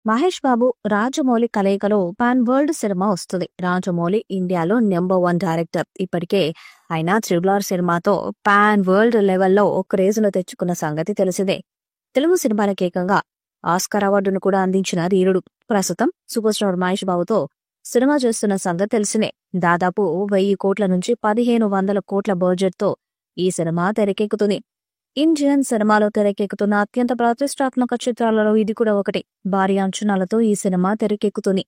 మహేష్ బాబు, రాజమౌళి కలయికలో pan world cinema వస్తుంది. రాజమౌళి ఇండియాలో నెంబర్ 1 డైరెక్టర్. ఇప్పటికే ఆయన త్రిబుల్ సినిమాతో పాన్ వరల్డ్ లెవెల్లో క్రేజ్ను తెచ్చుకున్న సంగతి తెలిసిందే. తెలుగు సినిమాలకు ఏకంగా ఆస్కార్ అవార్డును కూడా అందించిన ధీరుడు. ప్రస్తుతం సూపర్ స్టార్ మహేష్ బాబుతో సినిమా చేస్తున్న సంగతి తెలిసిందే. దాదాపు 1000 కోట్ల నుంచి 1500 కోట్ల బడ్జెట్ తో ఈ సినిమా తెరకెక్కుతుంది. ఇండియన్ సినిమాలో తెరకెక్కుతున్న అత్యంత ప్రతిష్టాత్మక చిత్రాలలో ఇది కూడా ఒకటి. భారీ అంచనాలతో ఈ సినిమా తెరకెక్కుతుంది.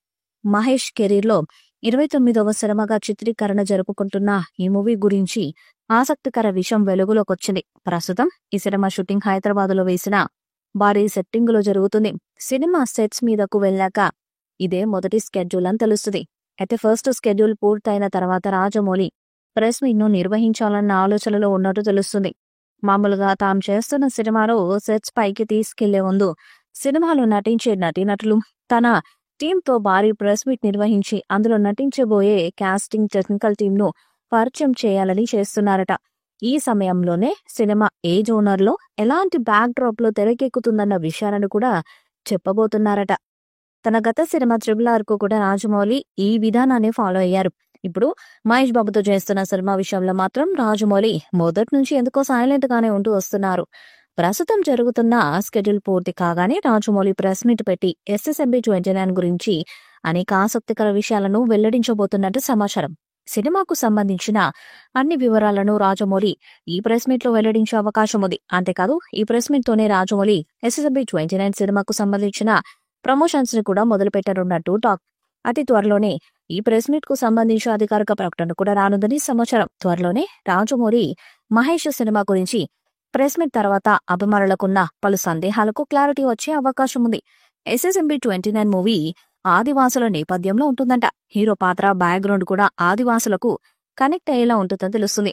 మహేష్ కెరీర్లో 29వ సినిమాగా చిత్రీకరణ జరుపుకుంటున్న ఈ మూవీ గురించి ఆసక్తికర విషయం వెలుగులోకొచ్చింది. ప్రస్తుతం ఈ సినిమా షూటింగ్ హైదరాబాద్లో వేసిన భారీ సెట్టింగులో జరుగుతుంది. సినిమా సెట్స్ మీదకు వెళ్ళాక ఇదే మొదటి స్కెడ్యూల్ అని తెలుస్తుంది. అయితే ఫస్ట్ స్కెడ్యూల్ పూర్తయిన తర్వాత రాజమౌళి ప్రెస్ మీట్ ను నిర్వహించాలన్న ఆలోచనలో ఉన్నట్టు తెలుస్తుంది. మామూలుగా తాము చేస్తున్న సినిమాలో సెట్స్ పైకి తీసుకెళ్లే ముందు సినిమాలో నటించే నటీనటులు తన టీంతో భారీ ప్రెస్ మీట్ నిర్వహించి అందులో నటించబోయే కాస్టింగ్ టెక్నికల్ టీం ను పరిచయం చేయాలని చేస్తున్నారట. ఈ సమయంలోనే సినిమా ఏ జోనర్ లో ఎలాంటి బ్యాక్ డ్రాప్ లో తెరకెక్కుతుందన్న విషయాలను కూడా చెప్పబోతున్నారట. తన గత సినిమా త్రిబుల్ కు కూడా రాజమౌళి ఈ విధానాన్ని ఫాలో అయ్యారు. ఇప్పుడు మహేష్ బాబుతో చేస్తున్న సినిమా విషయంలో మాత్రం రాజమౌళి మొదటి నుంచి ఎందుకో సైలెంట్ గానే ఉంటూ వస్తున్నారు. ప్రస్తుతం జరుగుతున్న స్కెడ్యూల్ పూర్తి కాగానే రాజమౌళి ప్రెస్ మీట్ పెట్టి SSMB 29 గురించి అనేక ఆసక్తికర విషయాలను వెల్లడించబోతున్నట్టు సమాచారం. సినిమాకు సంబంధించిన అన్ని వివరాలను రాజమౌళి ఈ ప్రెస్ మీట్ లో వెల్లడించే అవకాశం ఉంది. అంతేకాదు ఈ ప్రెస్ మీట్ తోనే రాజమౌళి SSMB 29 సినిమాకు సంబంధించిన ప్రమోషన్స్ ని కూడా మొదలుపెట్టనున్నట్టు టాక్. అతి త్వరలోనే ఈ ప్రెస్ మీట్ కు సంబంధించి అధికారిక ప్రకటన కూడా రానుందని సమాచారం. త్వరలోనే రాజమౌళి మహేష్ సినిమా గురించి ప్రెస్ మీట్ తర్వాత అభిమానులకున్న పలు సందేహాలకు క్లారిటీ వచ్చే అవకాశం ఉంది. SSMB 29 మూవీ ఆదివాసుల నేపథ్యంలో ఉంటుందంట. హీరో పాత్ర బ్యాక్గ్రౌండ్ కూడా ఆదివాసులకు కనెక్ట్ అయ్యేలా ఉంటుందని తెలుస్తుంది.